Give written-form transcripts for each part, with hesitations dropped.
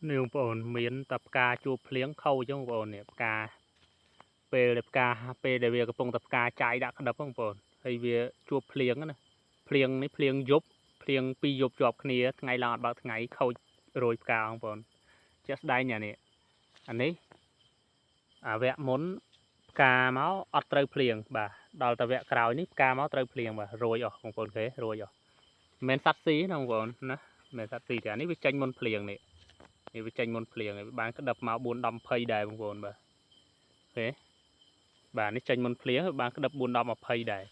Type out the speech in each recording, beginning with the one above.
นี่បងប្អូនមានតែផ្កាជួបភ្លៀងខូចចឹងបងប្អូននេះផ្កាពេលដែលវាកំពុងតែផ្កាចាយដាក់ក្តឹបបងប្អូនហើយវាជួបភ្លៀងណាភ្លៀងនេះភ្លៀងយប់ភ្លៀងពីរយប់ជាប់គ្នាថ្ងៃឡើងអត់បើកថ្ងៃខូចរយផ្កាបងប្អូនជាក់ស្ដែងនេះអានេះវគ្គមុនផ្កាមកអត់ត្រូវភ្លៀងបាទដល់តែវគ្គក្រោយនេះផ្កាមកត្រូវភ្លៀងបាទរយអស់បងប្អូនគេរយអស់មិនមែនសត្វស៊ីណាបងប្អូនណាមិនមែនសត្វស៊ីទេអានេះវាចេញមុនភ្លៀងនេះវាចេញមុនភ្លៀងបានក្តឹបមក4 10 20ដែរបងប្អូនបាទអូបាទនេះចេញមុនភ្លៀងបានក្តឹប4 10 20ដែរ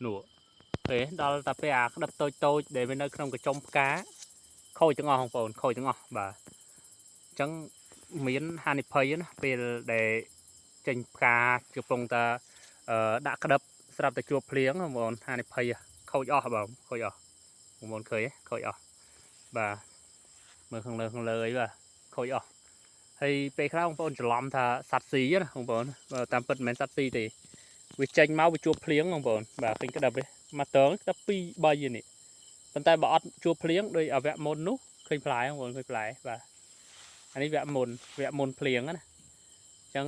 នោះដល់តែពេលអាក្តឹបតូចដែលវានៅក្នុងកញ្ចុំផ្កាខូចទាំងអស់បងប្អូនខូចទាំងអស់បាទអញ្ចឹងមានហានិភ័យណាពេលដែលចេញផ្កាកំពុងតែដាក់ក្តឹបស្រាប់តែជួបភ្លៀងបងប្អូនហានិភ័យខូចអស់បងខូចអស់បងប្អូនឃើញខូចអស់បាទមើលខាងលើអីបាទខូចអស់ហើយពេលខ្លះបងប្អូនច្រឡំថាសត្វស៊ីណាបងប្អូនតាមពិតមិនមែនសត្វស៊ីទេវាចេញមកវាជួបភ្លៀងបងប្អូនបាទឃើញក្តឹបទេមកតងក្តឹប2 3នេះប៉ុន្តែបើអត់ជួបភ្លៀងដោយវគ្គមុននោះឃើញផ្លែបងប្អូនឃើញផ្លែបាទអានេះវគ្គមុនភ្លៀងណាអញ្ចឹង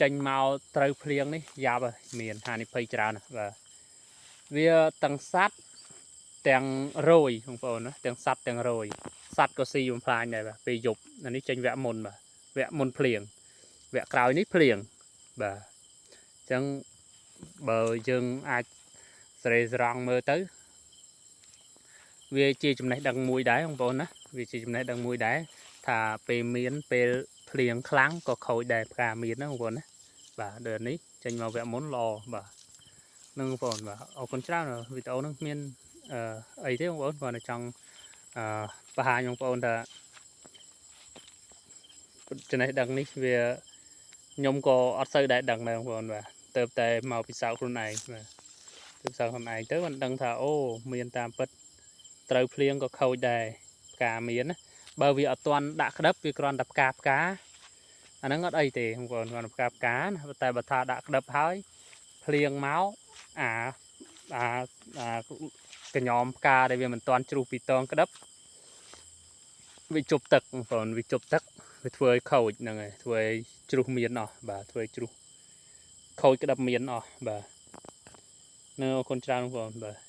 ចេញមកត្រូវភ្លៀងនេះយ៉ាប់ហើយមានហានិភ័យច្រើនបាទវាទាំងសัตว์ទាំងរយបងប្អូនណាទាំងសัตว์ទាំងរយសัตว์ក៏ស៊ីបំផ្លាញដែរបាទពេលយប់អានេះចេញវគ្គមុនបាទវគ្គមុនភ្លៀងវគ្គក្រោយនេះភ្លៀងបាទអញ្ចឹងបើយើងអាចស្រេស្រង់មើលទៅវាជាចំណេះដឹងមួយដែរបងប្អូនណាវាជាចំណេះដឹងមួយដែរថាពេលភ្លៀងខ្លាំងក៏ខូចដែរផ្កាមានណាបងប្អូនណាបាទដូចនេះចេញមកវគ្គមុនល្អបាទនឹងបងប្អូនបាទអរគុណច្រើនវីដេអូនឹងមានអីទេបងប្អូនគាត់ចង់បង្ហាញបងប្អូនថាចំណេះដឹងនេះវាខ្ញុំក៏អត់សូវដែរដឹងដែរបងប្អូនបាទទៅតែមកពិសោធន៍ខ្លួនឯងបាទពិសោធន៍ខ្លួនឯងទៅមិនដឹងថាអូមានតាមពិតត្រូវភ្លៀងក៏ខូចដែរផ្កាមានណាបើវាអត់ទាន់ដាក់ក្តឹបវាគ្រាន់តែផ្កាអាហ្នឹងអត់អីទេបងប្អូនគ្រាន់តែផ្កាណាតែបើថាដាក់ក្តឹបហើយភ្លៀងមកកញ្ញោមផ្កាដែលវាមិនទាន់ជ្រុះពីតងក្តឹបវាជប់ទឹកបងប្អូនវាជប់ទឹកវាធ្វើឲ្យខូចហ្នឹងហើយធ្វើឲ្យជ្រុះមានអស់បាទធ្វើឲ្យជ្រុះខូចក្តឹបមានអស់បាទនៅអរគុណច្រើនបងប្អូនបាទ